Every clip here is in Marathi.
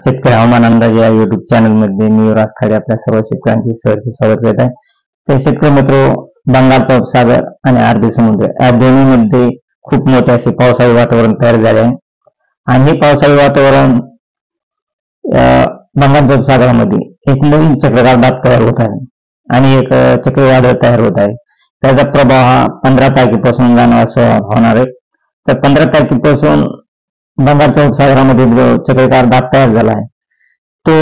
शेतकरी हवामान अंदाज या युट्यूब चॅनल मध्ये मी युवराज खाडे आपल्या सर्व शेतकऱ्यांचे सहर्ष स्वागत करत आहे. तर शेतकरी मित्र, बंगालचा उपसागर आणि अरबी समुद्र या दोन्हीमध्ये खूप मोठे असे पावसाळी वातावरण तयार झाले आहे. आणि हे पावसाळी वातावरण बंगालच्या उपसागरामध्ये एक नवीन चक्रवात दाब तयार होत आहे आणि एक चक्रीवादळ तयार होत आहे. त्याचा प्रभाव हा 15 तारखेपासून जाणवासा होणार आहे. तर 15 तारखेपासून बंगालच्या उपसागरामध्ये जो चक्रीवादळ दाब तयार झाला आहे तो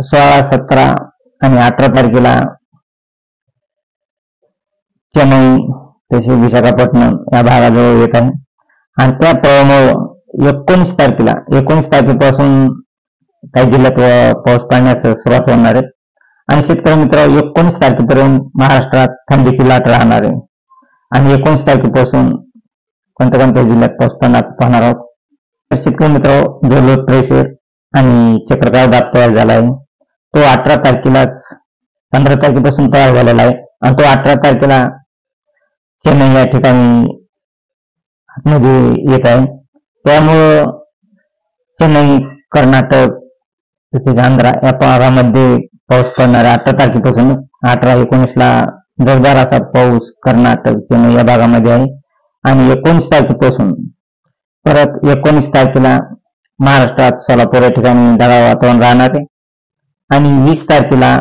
16, 17 आणि 18 तारखेला चेन्नई तसेच विशाखापट्टणम या भागाजवळ येत आहे. आणि त्या प्रभावामुळे 19 तारखेपासून काही जिल्ह्यात पाऊस पडण्यास सुरुवात होणार आहे. आणि शेतकरी मित्र, 19 तारखेपर्यंत महाराष्ट्रात थंडीची लाट राहणार आहे. आणि 19 तारखेपासून कोणत्या जिल्ह्यात पाऊस पाहणार आहोत. तर शेतकरी मित्र, जो लो प्रेशर आणि चक्रवात दाब तयार झाला आहे तो 18 तारखेलाच 15 तारखेपासून तयार झालेला आहे. आणि तो 18 तारखेला चेन्नई या ठिकाणी मध्ये येत आहे. त्यामुळं चेन्नई, कर्नाटक तसेच आंध्रा या भागामध्ये पाऊस पडणार आहे. 18 तारखेपासून 18-19 ला जोरदार असा पाऊस कर्नाटक, चेन्नई या भागामध्ये आहे. आणि 19 तारखेपासून परत 19 तारखेला महाराष्ट्रात सोलापूर या ठिकाणी ढगाळ वातावरण राहणार आहे. आणि 20 तारखेला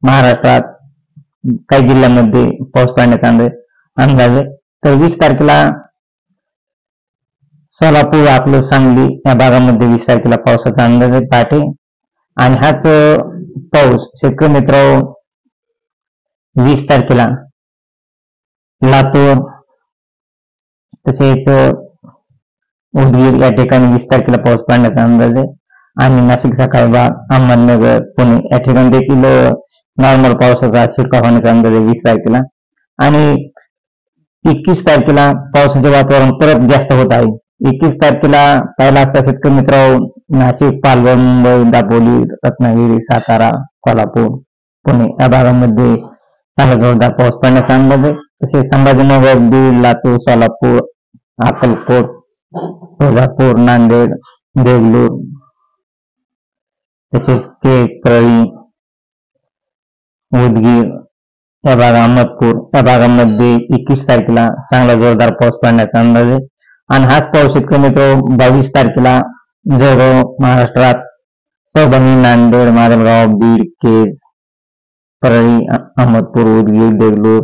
महाराष्ट्रात काही जिल्ह्यांमध्ये पाऊस पडण्याचा अंदाज आहे. तर 20 तारखेला सोलापूर, अकलूज, सांगली या भागामध्ये 20 तारखेला पावसाचा अंदाज आहे पहाटे. आणि हाच पाऊस शेतकरी मित्र 20 तारखेला लातूर तसेच उदगीर या ठिकाणी 20 तारखेला पाऊस पडण्याचा अंदाज आहे. आणि नाशिकचा काही भाग, अहमदनगर, पुणे या ठिकाणी देखील नॉर्मल पावसाचा शिरकाव होण्याचा अंदाज आहे 20 तारखेला. आणि 21 तारखेला पावसाचे वातावरण परत जास्त होत आहे. 21 तारखेला पहिला असता शेतकरी मित्र नाशिक, पालघर, मुंबई, दापोली, रत्नागिरी, सातारा, कोल्हापूर, पुणे या भागामध्ये चांगला जोरदार पाऊस पडण्याचा अंदाज आहे. तसेच संभाजीनगर, बीड, लातूर, सोलापूर, अक्कलकोट, तुळजापूर, नांदेड, देगलूर तसेच परळी, उदगीर या भाग, अहमदपूर या भागामध्ये 21 तारखेला चांगला जोरदार पाऊस पडण्याचा अंदाज आहे. आणि हाच पाऊस शेतकरी मित्र 22 तारखेला जळगाव, महाराष्ट्रात परभणी, नांदेड, माजलगाव, बीड, केज, परळी, अहमदपूर, उदगीर, देगलूर,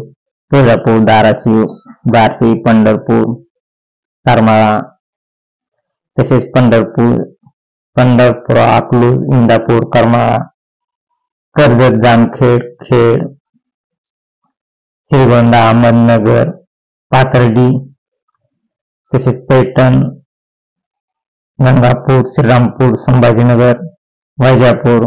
तुळजापूर, धाराशिव, बार्शी, पंढरपूर, करमाळा तसेच पंढरपूर, अकलूज, इंदापूर, करमाळा, कर्जत, जामखेड, खेड, श्रीगोंदा, अहमदनगर, पाथर्डी तसेच पैठण, गंगापूर, श्रीरामपूर, संभाजीनगर, वैजापूर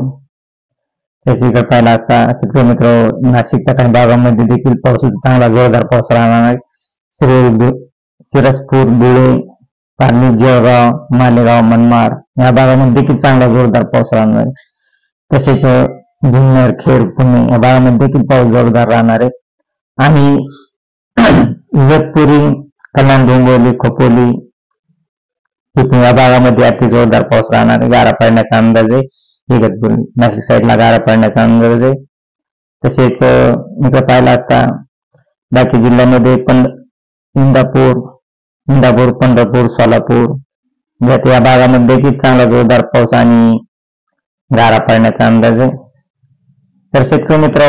तसेच पाहिला असता शेतकरी मित्र नाशिकच्या काही भागामध्ये देखील पाऊस चांगला जोरदार पाऊस राहणार आहे. सिरसपूर, धुळे, पारनेर, जळगाव, मालेगाव, मनमाड या भागामध्ये देखील चांगला जोरदार पाऊस राहणार आहे. तसेच जुन्नर, खेड, पुणे या भागामध्ये देखील पाऊस जोरदार राहणार आहे. आणि इगतपुरी, कल्याण, डोंबिवली, खोपोली या भागामध्ये अति जोरदार पाऊस राहणार आहे. गारा पडण्याचा अंदाज आहे. इगतपुरी, नाशिक साईडला गारा पडण्याचा अंदाज आहे. तसेच इकडे पाहिला असता बाकी जिल्ह्यामध्ये पण इंदापूर, पंढरपूर, सोलापूर या भागामध्ये देखील चांगला जोरदार पाऊस आणि गारा पडण्याचा अंदाज आहे. तर शेतकरी मित्र,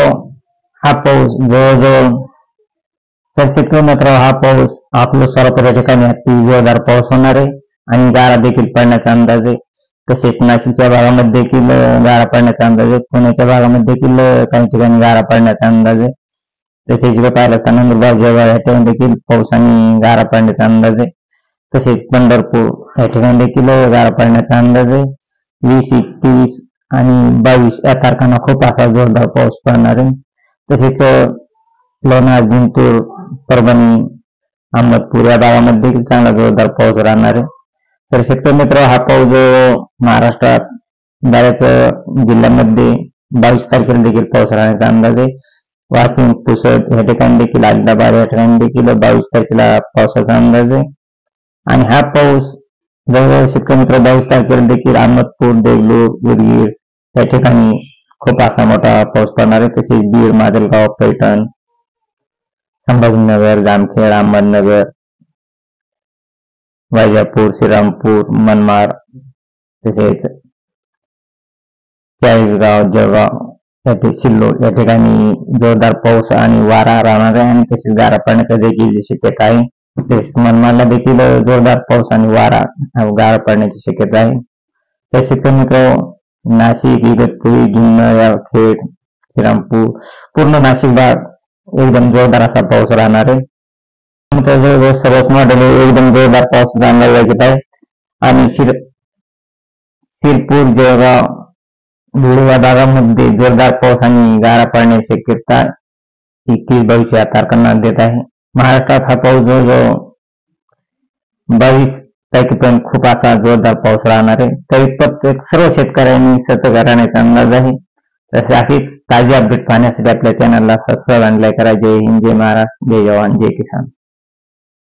हा पाऊस जवळजवळ अकलूज, सोलापूर या ठिकाणी अति जोरदार पाऊस होणार आहे आणि गारा देखील पडण्याचा अंदाज आहे. तसेच नाशिकच्या भागामध्ये देखील गारा पडण्याचा अंदाज आहे. पुण्याच्या भागामध्ये देखील काही ठिकाणी गारा पडण्याचा अंदाज आहे. तसेच इकडे पाहिलं तर नंदुरबार, जळगाव या ठिकाणी देखील पाऊस आणि गारा पडण्याचा अंदाज आहे. तसेच पंढरपूर या ठिकाणी देखील गारा पडण्याचा अंदाज आहे. 20, 21 आणि 22 या तारखांना खूप असा जोरदार पाऊस पडणार आहे. तसेच लोणार, जिंतूर, परभणी, अहमदपूर या भागामध्ये देखील चांगला जोरदार पाऊस राहणार आहे. तर शेतकरी मित्र, हा पाऊस महाराष्ट्रात बऱ्याच जिल्ह्यांमध्ये 22 तारखेला देखील पाऊस राहण्याचा अंदाज आहे. वाशिम, पुसद या ठिकाणी देखील, आदिलाबाद या ठिकाणी देखील 22 तारखेला पावसाचा अंदाज आहे. आणि हा पाऊस जवळजवळ शेतकरी मित्र 22 तारखेला देखील अहमदपूर, देगलूर, उदगीर या ठिकाणी खूप असा मोठा पाऊस पडणार आहे. तसेच बीड, माजलगाव, पैठण, संभाजीनगर, जामखेड, अहमदनगर, वैजापूर, श्रीरामपूर, मनमाड, तसेच चाळीसगाव, जळगाव, सिल्लोड या ठिकाणी जोरदार पाऊस आणि वारा राहणार आहे आणि तसेच गारा पडण्याच्या देखील शक्यता आहे. तसेच मनमाडला देखील जोरदार पाऊस आणि गारा पडण्याची शक्यता आहे. तसेच मित्र नाशिक, इगतपुरी, जुन्नर, खेड, श्रीरामपूर पूर्ण नाशिक भाग एकदम जोरदार असा पाऊस राहणार आहे. जवळजवळ सर्वच मॉडेल एकदम जोरदार पाऊस जाणला जात आहे आणि शिरपूर, जळगाव, धुळे या भागामध्ये जोरदार पाऊस आणि गारा पडण्याची शक्यता 21-22 या तारखांना देत आहे. महाराष्ट्रात हा पाऊस जवळजवळ 22 तारखेपर्यंत खूप असा जोरदार पाऊस राहणार आहे. तरी प्रत्येक सर्व शेतकऱ्यांनी सतर्क राहण्याचा अंदाज आहे. तसे अशीच ताजी अपडेट पाहण्यासाठी आपल्या चॅनलला सबस्क्राईब आणि लाईक करा. जय हिंद, जय महाराष्ट्र, जय जवान, जय किसान.